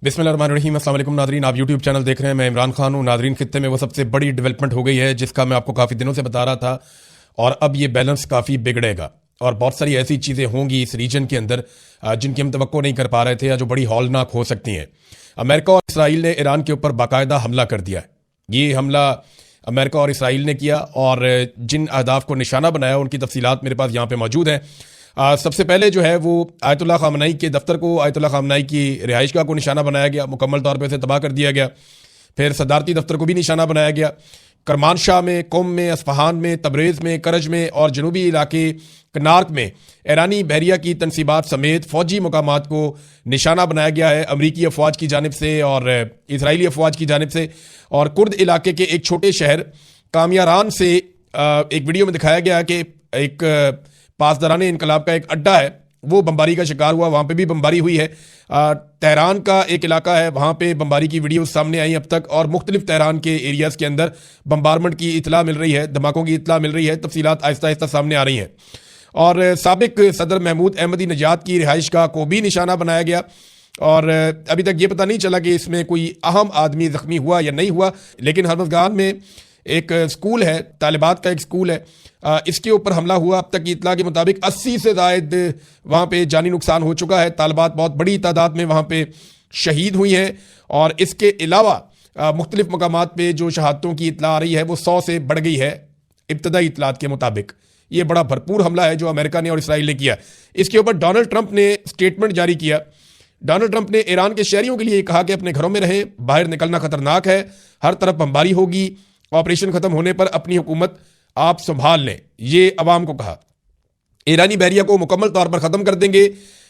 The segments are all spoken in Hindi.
बिस्मिल्लाहिर्रहमानिर्रहीम। अस्सलाम वालेकुम नादरीन, आप यूट्यूब चैनल देख रहे हैं। मैं इमरान खान हूँ। नादरीन, खित्ते में वो सबसे बड़ी डेवलपमेंट हो गई है जिसका मैं आपको काफ़ी दिनों से बता रहा था, और अब ये बैलेंस काफ़ी बिगड़ेगा और बहुत सारी ऐसी चीज़ें होंगी इस रीजन के अंदर जिनकी हम तवक्को नहीं कर पा रहे थे या जो बड़ी हौलनाक हो सकती हैं। अमेरिका और इसराइल ने ईरान के ऊपर बाकायदा हमला कर दिया है। ये हमला अमेरिका और इसराइल ने किया और जिन अहदाफ को निशाना बनाया उनकी तफसीलात मेरे पास यहाँ पे मौजूद हैं। सबसे पहले जो है वो आयतुल्लाह खामनई के दफ्तर को, आयतुल्लाह खामनई की रिहाइशगाह को निशाना बनाया गया, मुकम्मल तौर पर उसे तबाह कर दिया गया। फिर सदारती दफ्तर को भी निशाना बनाया गया। करमानशाह में, कोम में, अस्फहान में, तबरेज़ में, करज में और जनूबी इलाके कनार्क में ईरानी बहरिया की तनसीबात समेत फ़ौजी मकामात को निशाना बनाया गया है अमरीकी अफवाज की जानिब से और इसराइली अफवाज की जानिब से। और कुर्द इलाके के एक छोटे शहर कामियारान से एक वीडियो में दिखाया गया कि एक पासदारान इनकलाब का एक अड्डा है, वो बमबारी का शिकार हुआ। वहाँ पे भी बमबारी हुई है। तेहरान का एक इलाका है, वहाँ पे बमबारी की वीडियो सामने आई अब तक, और मुख्तलिफ तेहरान के एरियाज़ के अंदर बम्बारमेंट की इतला मिल रही है, धमाकों की इतला मिल रही है। तफसीलात आहिस्ता आहिस्ता सामने आ रही हैं। और साबिक सदर महमूद अहमदी नजात की रिहाइशगाह को भी निशाना बनाया गया और अभी तक ये पता नहीं चला कि इसमें कोई अहम आदमी ज़ख्मी हुआ या नहीं हुआ। लेकिन हरमज़गान में एक स्कूल है, तालिबात का एक स्कूल है, इसके ऊपर हमला हुआ। अब तक की इतला के मुताबिक 80 से ज़ायद वहाँ पे जानी नुकसान हो चुका है। तालिबात बहुत बड़ी तादाद में वहाँ पे शहीद हुई हैं और इसके अलावा मुख्तलिफ मकामात पे जो शहादतों की इतला आ रही है वो 100 से बढ़ गई है इब्तदाई इतलात के मुताबिक। ये बड़ा भरपूर हमला है जो अमेरिका ने और इसराइल ने किया। इसके ऊपर डोनाल्ड ट्रंप ने स्टेटमेंट जारी किया। डोनाल्ड ट्रंप ने ईरान के शहरियों के लिए कहा कि अपने घरों में रहें, बाहर निकलना खतरनाक है, हर तरफ बमबारी होगी, ऑपरेशन खत्म होने पर अपनी हुकूमत आप संभाल लें, ये अवाम को कहा। ईरानी बहरिया को मुकम्मल तौर पर ख़त्म कर देंगे,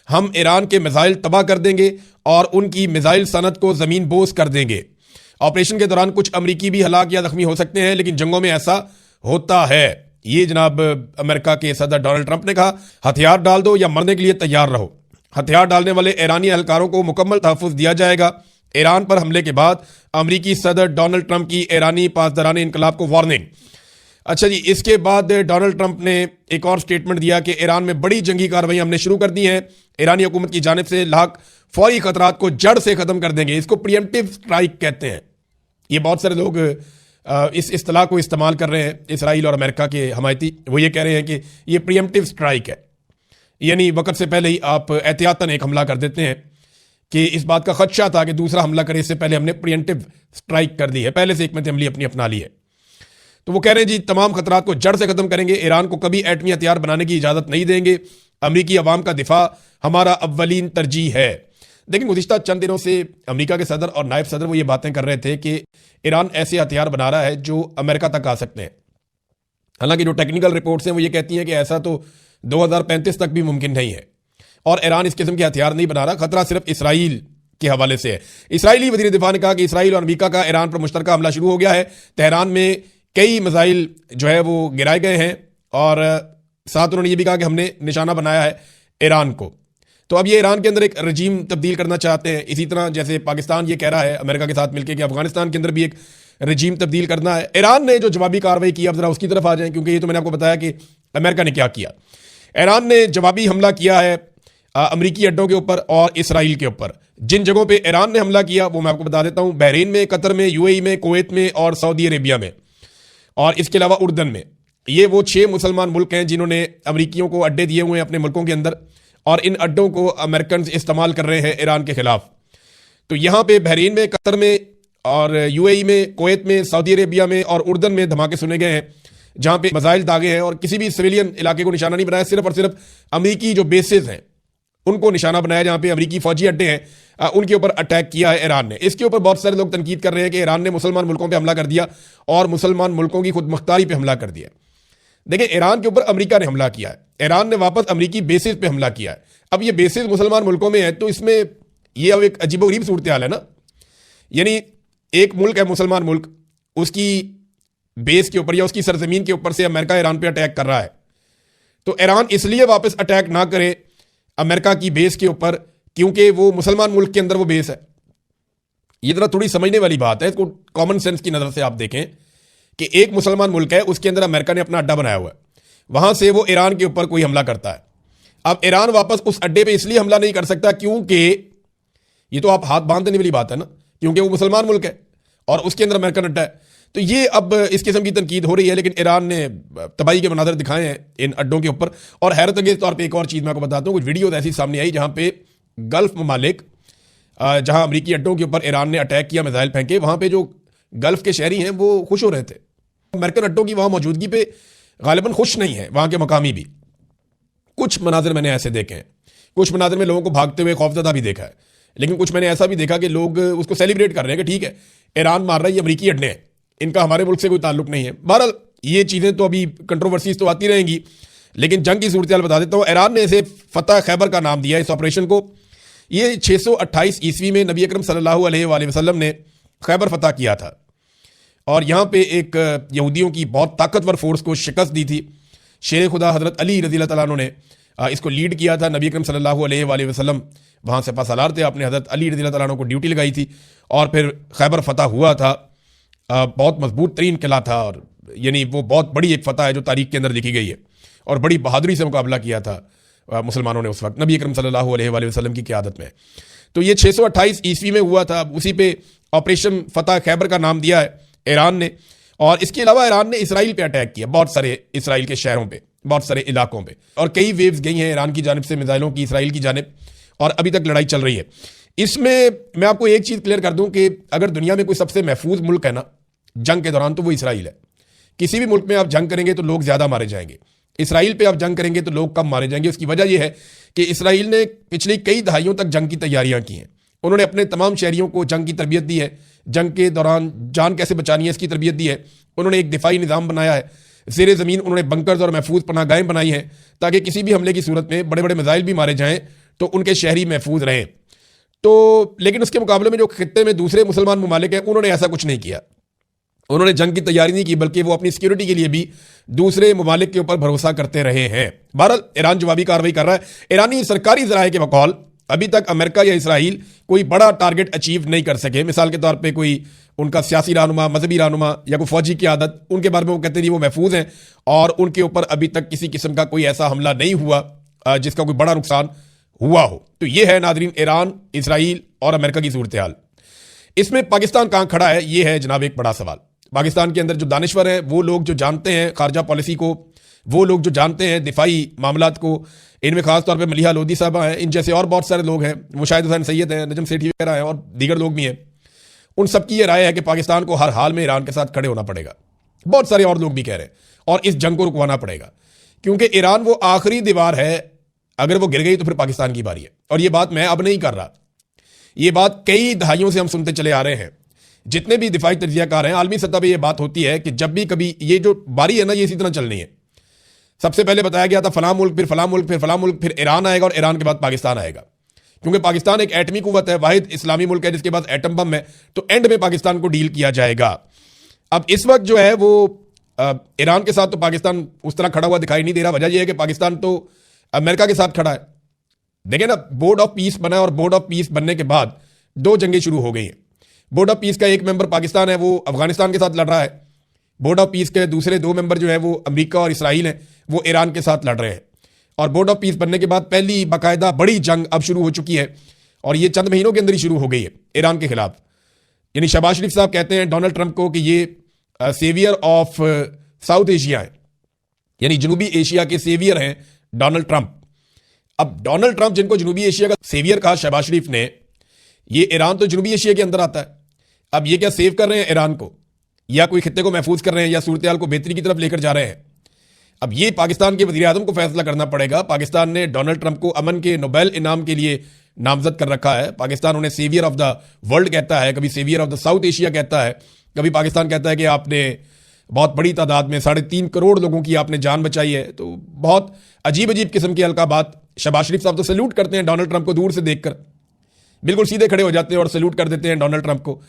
हम ईरान के मिसाइल तबाह कर देंगे और उनकी मिसाइल सनत को ज़मीन बोस कर देंगे। ऑपरेशन के दौरान कुछ अमरीकी भी हलाक या जख्मी हो सकते हैं, लेकिन जंगों में ऐसा होता है। ये जनाब अमेरिका के सदर डोनाल्ड ट्रंप ने कहा। हथियार डाल दो या मरने के लिए तैयार रहो। हथियार डालने वाले ईरानी एहलकारों को मुकम्मल तहफ़्फ़ुज़ दिया जाएगा। ईरान पर हमले के बाद अमरीकी सदर डोनाल्ड ट्रंप की ईरानी पासदारान इनकलाब को वार्निंग। अच्छा जी, इसके बाद डोनाल्ड ट्रंप ने एक और स्टेटमेंट दिया कि ईरान में बड़ी जंगी कार्रवाई हमने शुरू कर दी हैं। ईरानी हुकूमत की जानिब से लाक फौरी खतरात को जड़ से ख़त्म कर देंगे। इसको प्रीएम्प्टिव स्ट्राइक कहते हैं। ये बहुत सारे लोग इस इस्तिलाह को इस्तेमाल कर रहे हैं, इसराइल और अमेरिका के हमायती। वो ये कह रहे हैं कि ये प्रीएम्प्टिव स्ट्राइक है, यानी वक्त से पहले ही आप एहतियातन एक हमला कर देते हैं कि इस बात का खदशा था कि दूसरा हमला करे, इससे पहले हमने प्रीएम्प्टिव स्ट्राइक कर दी है, पहले से हिकमत अमली अपनी अपना ली है। तो वो कह रहे हैं जी तमाम खतरात को जड़ से ख़त्म करेंगे, ईरान को कभी एटमी हथियार बनाने की इजाज़त नहीं देंगे, अमरीकी अवाम का दिफा हमारा अव्वलीन तरजीह है। लेकिन गुज़िश्ता चंद दिनों से अमेरिका के सदर और नायब सदर वो ये बातें कर रहे थे कि ईरान ऐसे हथियार बना रहा है जो अमेरिका तक आ सकते हैं। हालांकि जो टेक्निकल रिपोर्ट्स हैं वो ये कहती हैं कि ऐसा तो 2035 तक भी मुमकिन नहीं है और ईरान इस किस्म के हथियार नहीं बना रहा। खतरा सिर्फ इसराइल के हवाले से है। इसराइली वज़ीर दिफा ने कहा कि इसराइल और अमेरिका का ईरान पर मुश्तरका हमला शुरू हो गया है। तेहरान में कई मिसाइल जो है वो गिराए गए हैं और साथ उन्होंने ये भी कहा कि हमने निशाना बनाया है ईरान को। तो अब ये ईरान के अंदर एक रजीम तब्दील करना चाहते हैं, इसी तरह जैसे पाकिस्तान ये कह रहा है अमेरिका के साथ मिलकर कि अफगानिस्तान के अंदर भी एक रजीम तब्दील करना है। ईरान ने जो जवाबी कार्रवाई की, अब जरा उसकी तरफ आ जाएं, क्योंकि ये तो मैंने आपको बताया कि अमेरिका ने क्या किया। ईरान ने जवाबी हमला किया है अमरीकी अड्डों के ऊपर और इसराइल के ऊपर। जिन जगहों पर ईरान ने हमला किया वो मैं आपको बता देता हूँ, बहरीन में, कतर में, यूएई में, कुवैत में और सऊदी अरेबिया में, और इसके अलावा उर्दन में। ये वो 6 मुसलमान मुल्क हैं जिन्होंने अमरीकियों को अड्डे दिए हुए हैं अपने मुल्कों के अंदर, और इन अड्डों को अमेरिकन इस्तेमाल कर रहे हैं ईरान के खिलाफ। तो यहाँ पे बहरीन में, कतर में और यूएई में, कुवैत में, सऊदी अरेबिया में और उर्दन में धमाके सुने गए हैं जहाँ पे मिसाइल दागे हैं और किसी भी सिविलियन इलाके को निशाना नहीं बनाया, सिर्फ और सिर्फ अमरीकी जो बेसेस हैं उनको निशाना बनाया, जहाँ पे अमरीकी फौजी अड्डे हैं उनके ऊपर अटैक किया है ईरान ने। इसके ऊपर बहुत सारे लोग तनकीद कर रहे हैं कि ईरान ने मुसलमान मुल्कों पर हमला कर दिया और मुसलमान मुल्कों की खुद मुख्तारी पर हमला कर दिया। देखिए, ईरान के ऊपर अमेरिका ने हमला किया है, ईरान ने वापस अमरीकी बेसिस पे हमला किया है। अब ये बेसिस मुसलमान मुल्कों में है, तो इसमें ये अब एक अजीबोगरीब सूरत हाल है ना। यानी एक मुल्क है मुसलमान मुल्क, उसकी बेस के ऊपर या उसकी सरजमीन के ऊपर से अमेरिका ईरान पे अटैक कर रहा है, तो ईरान इसलिए वापस अटैक ना करे अमेरिका की बेस के ऊपर क्योंकि वो मुसलमान मुल्क के अंदर वो बेस है। ये जरा थोड़ी समझने वाली बात है, इसको कॉमन सेंस की नज़र से आप देखें कि एक मुसलमान मुल्क है, उसके अंदर अमेरिका ने अपना अड्डा बनाया हुआ है, वहां से वो ईरान के ऊपर कोई हमला करता है। अब ईरान वापस उस अड्डे पे इसलिए हमला नहीं कर सकता क्योंकि ये तो आप हाथ बांध देने वाली बात है ना, क्योंकि वो मुसलमान मुल्क है और उसके अंदर अमेरिकन अड्डा है। तो ये अब इस किस्म की तनकीद हो रही है, लेकिन ईरान ने तबाही के मनाजर दिखाए हैं इन अड्डों के ऊपर। और हैरत अंगेज तौर पर एक और चीज़ मैं आपको बताता हूँ, कुछ वीडियो ऐसी सामने आई जहाँ पे गल्फ ममालिक, जहाँ अमरीकी अड्डों के ऊपर ईरान ने अटैक किया, मिसाइल फेंके, वहाँ पे जो गल्फ के शहरी हैं वो खुश हो रहे थे। अमेरिकन अड्डों की वहाँ मौजूदगी पे गालिबन खुश नहीं है वहाँ के मकामी भी। कुछ मनाजिर मैंने ऐसे देखे हैं, कुछ मनाजिर में लोगों को भागते हुए खौफजदा भी देखा है, लेकिन कुछ मैंने ऐसा भी देखा कि लोग उसको सेलिब्रेट कर रहे हैं कि ठीक है, ईरान मार रहा है, ये अमरीकी अड्डे हैं, इनका हमारे मुल्क से कोई ताल्लुक नहीं है। बहरहाल ये चीज़ें तो अभी कंट्रोवर्सीज तो आती रहेंगी, लेकिन जंग की सूरत बता देता हूँ। ईरान ने इसे फतह खैबर का नाम दिया इस ऑपरेशन को। ये 628 ईस्वी में नबी अकरम सल्लल्लाहु अलैहि वसल्लम ने खैबर फतह किया था और यहाँ पे एक यहूदियों की बहुत ताकतवर फोर्स को शिकस्त दी थी। शेर खुदा हज़रत अली रज़ी अल्लाह तआला अन्हु ने इसको लीड किया था। नबी अकरम सल्लल्लाहु अलैहि वसल्लम वहाँ से पासालार थे, आपने हज़रत अली रज़ी अल्लाह तआला अन्हु को ड्यूटी लगाई थी और फिर खैबर फतह हुआ था। बहुत मजबूत तरीन किला था और यानी वो बहुत बड़ी एक फतह है जो तारीख के अंदर लिखी गई है और बड़ी बहादुरी से मुकाबला किया था मुसलमानों ने उस वक्त नबी अकरम सल्लल्लाहु अलैहि वसल्लम की क़यादत में। तो ये 628 ईस्वी में हुआ था, उसी पे ऑपरेशन फतह खैबर का नाम दिया है ईरान ने। और इसके अलावा ईरान ने इसराइल पे अटैक किया, बहुत सारे इसराइल के शहरों पे, बहुत सारे इलाकों पे, और कई वेव्स गई हैं ईरान की जानिब से मिसाइलों की इसराइल की जानिब, और अभी तक लड़ाई चल रही है। इसमें मैं आपको एक चीज़ क्लियर कर दूं कि अगर दुनिया में कोई सबसे महफूज मुल्क है ना जंग के दौरान, तो वो इसराइल है। किसी भी मुल्क में आप जंग करेंगे तो लोग ज़्यादा मारे जाएंगे, इसराइल पे आप जंग करेंगे तो लोग कम मारे जाएंगे। उसकी वजह यह है कि इसराइल ने पिछली कई दहाइयों तक जंग की तैयारियां की हैं। उन्होंने अपने तमाम शहरियों को जंग की तरबियत दी है, जंग के दौरान जान कैसे बचानी है इसकी तरबियत दी है। उन्होंने एक दिफाई निज़ाम बनाया है, ज़ेरे ज़मीन उन्होंने बंकर्स और महफूज पनाहगाहें बनाई हैं ताकि किसी भी हमले की सूरत में बड़े बड़े मिसाइल भी मारे जाएँ तो उनके शहरी महफूज रहें। तो लेकिन उसके मुकाबले में जो खित्ते में दूसरे मुसलमान ममालिक हैं उन्होंने ऐसा कुछ नहीं किया। उन्होंने जंग की तैयारी नहीं की, बल्कि वो अपनी सिक्योरिटी के लिए भी दूसरे ममालिक के ऊपर भरोसा करते रहे हैं। बहरहाल ईरान जवाबी कार्रवाई कर रहा है। ईरानी सरकारी ज़राए के बकौल अभी तक अमेरिका या इसराइल कोई बड़ा टारगेट अचीव नहीं कर सके। मिसाल के तौर पे कोई उनका सियासी रहनुमा, मजहबी रहनुमा या कोई फौजी की आदत, उनके बारे में वो कहते नहीं, वो महफूज हैं और उनके ऊपर अभी तक किसी किस्म का कोई ऐसा हमला नहीं हुआ जिसका कोई बड़ा नुकसान हुआ हो। तो ये है नाजरीन ईरान, इसराइल और अमेरिका की सूरत हाल। इसमें पाकिस्तान कहाँ खड़ा है, ये है जनाब एक बड़ा सवाल। पाकिस्तान के अंदर जो दानिश्वर हैं, वो लोग जो जानते हैं खारजा पॉलिसी को, वो लोग जो जानते हैं दिफाई मामलात को, इनमें खास तौर पे मलिहा लोधी साहबा हैं, इन जैसे और बहुत सारे लोग हैं, मुशाहिद हुसैन सैयद हैं, नजम सेठी वगैरह हैं और दीगर लोग भी हैं। उन सबकी ये राय है कि पाकिस्तान को हर हाल में ईरान के साथ खड़े होना पड़ेगा। बहुत सारे और लोग भी कह रहे हैं, और इस जंग को रुकवाना पड़ेगा, क्योंकि ईरान वो आखिरी दीवार है, अगर वो गिर गई तो फिर पाकिस्तान की बारी है। और ये बात मैं अब नहीं कर रहा, ये बात कई दहाइयों से हम सुनते चले आ रहे हैं। जितने भी दिफाई तज्जियाकार हैं, आलमी सतह पर यह बात होती है कि जब भी कभी ये जो बारी है ना, ये इसी तरह चलनी है। सबसे पहले बताया गया था फलां मुल्क, फिर फलां मुल्क, फिर फलां मुल्क, फिर ईरान आएगा और ईरान के बाद पाकिस्तान आएगा, क्योंकि पाकिस्तान एक एटमी कुव्वत है, वाहिद इस्लामी मुल्क है जिसके पास एटम बम है। तो एंड में पाकिस्तान को डील किया जाएगा। अब इस वक्त जो है वो ईरान के साथ तो पाकिस्तान उस तरह खड़ा हुआ दिखाई नहीं दे रहा। वजह यह है कि पाकिस्तान तो अमेरिका के साथ खड़ा है। देखें ना, बोर्ड ऑफ पीस बना है और बोर्ड ऑफ पीस बनने के बाद दो जंगें शुरू हो गई हैं। बोर्ड ऑफ पीस का एक मेंबर पाकिस्तान है, वो अफगानिस्तान के साथ लड़ रहा है। बोर्ड ऑफ पीस के दूसरे दो मेंबर जो है वो अमेरिका और इसराइल हैं, वो ईरान के साथ लड़ रहे हैं। और बोर्ड ऑफ पीस बनने के बाद पहली बाकायदा बड़ी जंग अब शुरू हो चुकी है, और ये चंद महीनों के अंदर ही शुरू हो गई है ईरान के खिलाफ। यानी शहबाज शरीफ साहब कहते हैं डोनाल्ड ट्रंप को कि ये सेवियर ऑफ साउथ एशिया है, यानी जनूबी एशिया के सेवियर हैं डोनाल्ड ट्रंप। अब डोनाल्ड ट्रंप जिनको जनूबी एशिया का सेवियर कहा शहबाज शरीफ ने, ये ईरान तो जनूबी एशिया के अंदर आता है। अब ये क्या सेव कर रहे हैं ईरान को, या कोई खित्ते को महफूज कर रहे हैं, या सूरत हाल को बेहतरी की तरफ लेकर जा रहे हैं? अब ये पाकिस्तान के वज़ीर आज़म को फैसला करना पड़ेगा। पाकिस्तान ने डोनाल्ड ट्रंप को अमन के नोबेल इनाम के लिए नामजद कर रखा है। पाकिस्तान उन्हें सेवियर ऑफ द वर्ल्ड कहता है, कभी saviour of the South Asia कहता है, कभी पाकिस्तान कहता है कि आपने बहुत बड़ी तादाद में 3.5 करोड़ लोगों की आपने जान बचाई है। तो बहुत अजीब अजीब किस्म की अलकाबात। शहबाज शरीफ साहब तो सैल्यूट करते हैं डोनाल्ड ट्रंप को, दूर से देखकर बिल्कुल सीधे खड़े हो जाते हैं और सैल्यूट कर देते हैं डोनाल्ड ट्रंप को।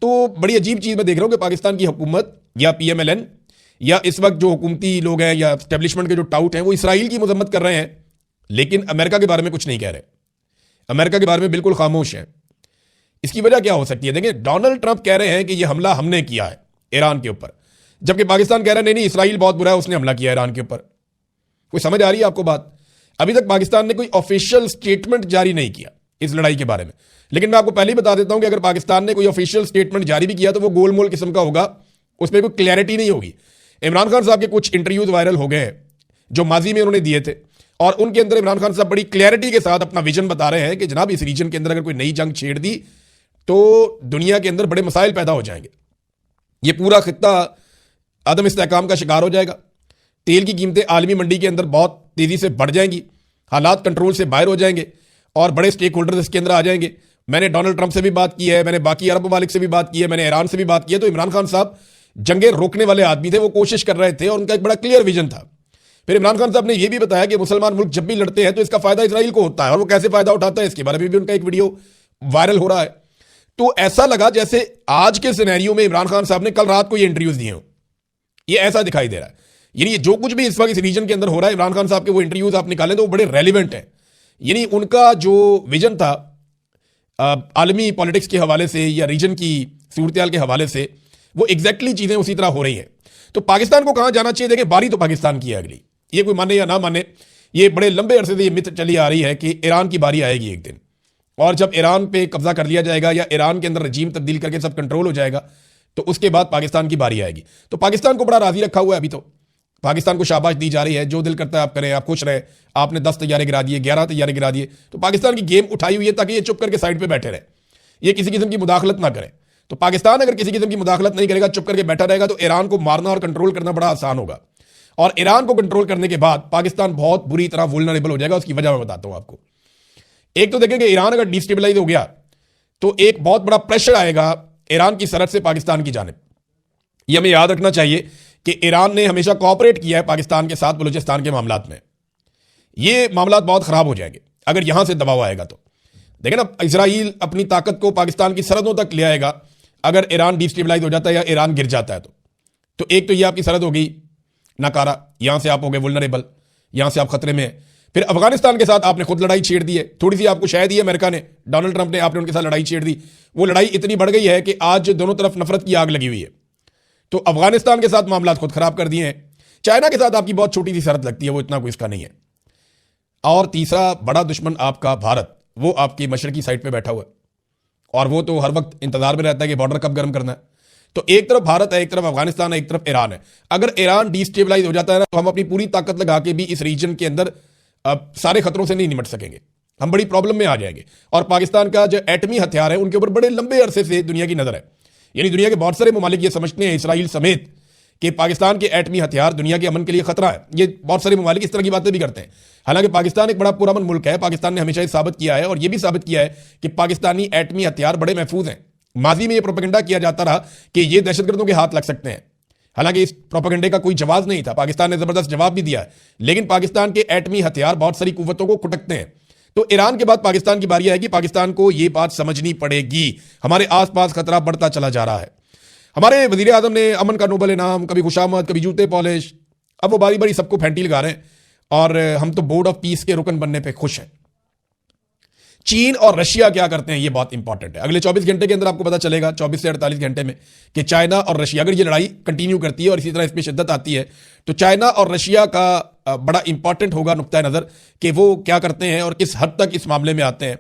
तो बड़ी अजीब चीज़ मैं देख रहा हूँ कि पाकिस्तान की हुकूमत या PMLN या इस वक्त जो हुकूमती लोग हैं या एस्टेब्लिशमेंट के जो टाउट हैं, वो इसराइल की मजम्मत कर रहे हैं, लेकिन अमेरिका के बारे में कुछ नहीं कह रहे। अमेरिका के बारे में बिल्कुल खामोश है। इसकी वजह क्या हो सकती है? देखिए, डोनाल्ड ट्रंप कह रहे हैं कि यह हमला हमने किया है ईरान के ऊपर, जबकि पाकिस्तान कह रहा है नहीं नहीं, इसराइल बहुत बुरा है, उसने हमला किया ईरान के ऊपर। कोई समझ आ रही है आपको बात? अभी तक पाकिस्तान ने कोई ऑफिशियल स्टेटमेंट जारी नहीं किया इस लड़ाई के बारे में। लेकिन मैं आपको पहले ही बता देता हूं कि अगर पाकिस्तान ने कोई ऑफिशियल स्टेटमेंट जारी भी किया तो वो गोलमोल किस्म का होगा, उसमें कोई क्लैरिटी नहीं होगी। इमरान खान साहब के कुछ इंटरव्यूज वायरल हो गए हैं जो माजी में उन्होंने दिए थे, और उनके अंदर इमरान खान साहब बड़ी क्लैरिटी के साथ अपना विजन बता रहे हैं कि जनाब इस रीजन के अंदर अगर कोई नई जंग छेड़ दी तो दुनिया के अंदर बड़े मसाइल पैदा हो जाएंगे, ये पूरा खित्ता अदम इस्तेहकाम का शिकार हो जाएगा, तेल की कीमतें आलमी मंडी के अंदर बहुत तेजी से बढ़ जाएंगी, हालात कंट्रोल से बाहर हो जाएंगे और बड़े स्टेक होल्डर्स इसके अंदर आ जाएंगे। मैंने डोनाल्ड ट्रंप से भी बात की है, मैंने बाकी अरब ममालिक से भी बात की है, मैंने ईरान से भी बात की है। तो इमरान खान साहब जंगे रोकने वाले आदमी थे, वो कोशिश कर रहे थे और उनका एक बड़ा क्लियर विजन था। फिर इमरान खान साहब ने यह भी बताया कि मुसलमान मुल्क जब भी लड़ते हैं तो इसका फायदा इसराइल को होता है, और वो कैसे फायदा उठाता है इसके बारे में भी उनका एक वीडियो वायरल हो रहा है। तो ऐसा लगा जैसे आज के सिनेरियो में इमरान खान साहब ने कल रात को ये इंटरव्यूज दिए हो, ये ऐसा दिखाई दे रहा है। यानी जो कुछ भी इस वक्त इस रीजन के अंदर हो रहा है, इमरान खान साहब के वो इंटरव्यूज आप निकालें तो वो बड़े रेलिवेंट हैं। यानी उनका जो विजन था आलमी पॉलिटिक्स के हवाले से या रीजन की सूरत के हवाले से, वो एग्जैक्टली चीजें उसी तरह हो रही हैं। तो पाकिस्तान को कहां जाना चाहिए? देखिए, बारी तो पाकिस्तान की है अगली, ये कोई माने या ना माने, ये बड़े लंबे अरसे से ये मिथ चली आ रही है कि ईरान की बारी आएगी एक दिन, और जब ईरान पे कब्जा कर लिया जाएगा या ईरान के अंदर रजीम तब्दील करके सब कंट्रोल हो जाएगा तो उसके बाद पाकिस्तान की बारी आएगी। तो पाकिस्तान को बड़ा राजी रखा हुआ है अभी, तो पाकिस्तान को शाबाश दी जा रही है, जो दिल करता है आप करें, आप खुश रहे। आपने 10 तैयारे गिरा दिए, 11 तैयारे गिरा दिए, तो पाकिस्तान की गेम उठाई हुई है ताकि ये चुप करके साइड पे बैठे रहे, ये किसी किस्म की मुदाखलत ना करे। तो पाकिस्तान अगर किसी किस्म की मुदाखलत नहीं करेगा, चुप करके बैठा रहेगा, तो ईरान को मारना और कंट्रोल करना बड़ा आसान होगा। और ईरान को कंट्रोल करने के बाद पाकिस्तान बहुत बुरी तरह वुल्नरेबल हो जाएगा। उसकी वजह मैं बताता हूं आपको। एक तो देखेंगे, ईरान अगर डिस्टेबलाइज हो गया तो एक बहुत बड़ा प्रेशर आएगा ईरान की सरहद से पाकिस्तान की जानिब। यह हमें याद रखना चाहिए कि ईरान ने हमेशा कोऑपरेट किया है पाकिस्तान के साथ बलूचिस्तान के मामलात में। ये मामलात बहुत खराब हो जाएंगे अगर यहां से दबाव आएगा। तो देखें ना, इसराइल अपनी ताकत को पाकिस्तान की सरहदों तक ले आएगा अगर ईरान डिस्टेबलाइज हो जाता है या ईरान गिर जाता है। तो एक तो ये आपकी सरहद हो गई नाकारा, यहां से आप हो गए वुल्नरेबल, यहां से आप खतरे में हैं। फिर अफगानिस्तान के साथ आपने खुद लड़ाई छेड़ दी है, थोड़ी सी आपको शायद ही अमेरिका ने, डोनाल्ड ट्रंप ने, आपने उनके साथ लड़ाई छेड़ दी। वो लड़ाई इतनी बढ़ गई है कि आज दोनों तरफ नफरत की आग लगी हुई है। तो अफगानिस्तान के साथ मामला खुद खराब कर दिए हैं। चाइना के साथ आपकी बहुत छोटी सी सरहद लगती है, वो इतना कोई इसका नहीं है। और तीसरा बड़ा दुश्मन आपका भारत, वो आपकी मशरकी साइड पे बैठा हुआ है, और वो तो हर वक्त इंतजार में रहता है कि बॉर्डर कब गर्म करना है। तो एक तरफ भारत है, एक तरफ अफगानिस्तान है, एक तरफ ईरान है। अगर ईरान डिस्टेबलाइज हो जाता है ना, तो हम अपनी पूरी ताकत लगा के भी इस रीजन के अंदर सारे खतरों से नहीं निपट सकेंगे, हम बड़ी प्रॉब्लम में आ जाएंगे। और पाकिस्तान का जो एटमी हथियार है उनके ऊपर बड़े लंबे अरसे से दुनिया की नजर है। यानी दुनिया के बहुत सारे ममालिक ये समझते हैं, इसराइल समेत, कि पाकिस्तान के एटमी हथियार दुनिया के अमन के लिए खतरा है। ये बहुत सारे ममालिक इस तरह की बातें भी करते हैं। हालांकि पाकिस्तान एक बड़ा पुरअमन मुल्क है। पाकिस्तान ने हमेशा ये साबित किया है और ये भी साबित किया है कि पाकिस्तानी एटमी हथियार बड़े महफूज हैं। माजी में ये प्रोपेगेंडा किया जाता रहा कि ये दहशतगर्दों के हाथ लग सकते हैं, हालांकि इस प्रोपेगेंडे का कोई जवाब नहीं था। पाकिस्तान ने जबरदस्त जवाब भी दिया है, लेकिन पाकिस्तान के एटमी हथियार बहुत सारी कुव्वतों को खुटकते हैं। तो ईरान के बाद पाकिस्तान की बारी आएगी। पाकिस्तान को यह बात समझनी पड़ेगी, हमारे आसपास खतरा बढ़ता चला जा रहा है। हमारे वजीर आजम ने अमन का नोबल इनाम, कभी खुशामद, कभी जूते पॉलिश, अब वो बारी बारी सबको फैंटी लगा रहे हैं, और हम तो बोर्ड ऑफ पीस के रुकन बनने पे खुश हैं। चीन और रशिया क्या करते हैं, ये बहुत इंपॉर्टेंट है। अगले 24 घंटे के अंदर आपको पता चलेगा, 24 से 48 घंटे में, कि चाइना और रशिया, अगर ये लड़ाई कंटिन्यू करती है और इसी तरह इसमें शिद्दत आती है, तो चाइना और रशिया का बड़ा इंपॉर्टेंट होगा नुक्ता नजर कि वो क्या करते हैं और किस हद तक इस मामले में आते हैं।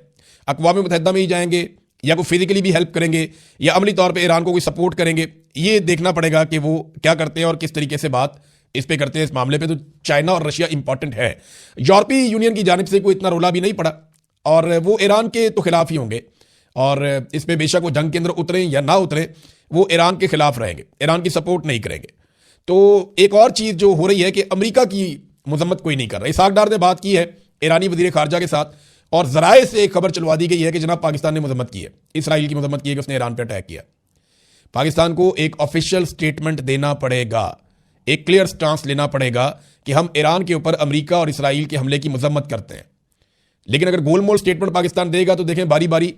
अक़वाम मुत्तहिदा में ही जाएंगे या वो फिजिकली भी हेल्प करेंगे या अमली तौर पर ईरान को कोई सपोर्ट करेंगे, ये देखना पड़ेगा कि वो क्या करते हैं और किस तरीके से बात इस पे करते हैं इस मामले पे। तो चाइना और रशिया इंपॉर्टेंट है। यूरोपीय यूनियन की जानिब से कोई इतना रोला भी नहीं पड़ा, और वो ईरान के तो खिलाफ ही होंगे, और इस पे बेशक वो जंग के अंदर उतरें या ना उतरें, वो ईरान के खिलाफ रहेंगे, ईरान की सपोर्ट नहीं करेंगे। तो एक और चीज जो हो रही है कि अमेरिका की मजम्मत कोई नहीं कर रहा। इसहाक डार ने बात की है ईरानी वजीर खारजा के साथ, और जराए से एक खबर चलवा दी गई है कि जनाब पाकिस्तान ने मजम्मत की है, इसराइल की मजम्मत की है कि उसने ईरान पर अटैक किया। पाकिस्तान को एक ऑफिशियल स्टेटमेंट देना पड़ेगा, एक क्लियर स्टांस लेना पड़ेगा कि हम ईरान के ऊपर अमेरिका और इसराइल के हमले की मजम्मत करते हैं। लेकिन अगर गोलमोल स्टेटमेंट पाकिस्तान देगा तो देखें बारी बारी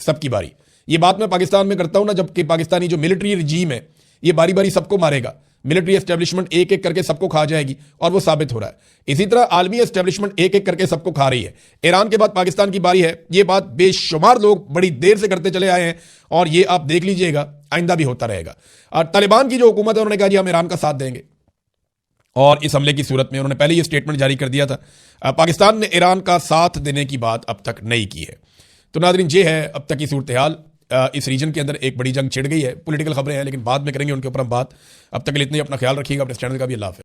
सबकी बारी। ये बात मैं पाकिस्तान में करता हूं ना, जबकि पाकिस्तानी जो मिलिट्री रिजीम है ये बारी बारी सबको मारेगा, मिलिट्री एस्टेब्लिशमेंट एक एक करके सबको खा जाएगी, और वो साबित हो रहा है। इसी तरह आलमी एस्टेब्लिशमेंट एक एक करके सबको खा रही है। ईरान के बाद पाकिस्तान की बारी है। ये बात बेशुमार लोग बड़ी देर से करते चले आए हैं, और ये आप देख लीजिएगा आइंदा भी होता रहेगा। और तालिबान की जो हुकूमत है उन्होंने कहा जी हम ईरान का साथ देंगे, और इस हमले की सूरत में उन्होंने पहले ये स्टेटमेंट जारी कर दिया था। पाकिस्तान ने ईरान का साथ देने की बात अब तक नहीं की है। तो नादरीन ये है अब तक की सूरत हाल। इस रीजन के अंदर एक बड़ी जंग छिड़ गई है। पॉलिटिकल खबरें हैं लेकिन बाद में करेंगे उनके ऊपर हम बात। अब तक के लिए इतनी अपना ख्याल रखिएगा, अपने चैनल का भी। अल्लाह हाफ़िज़।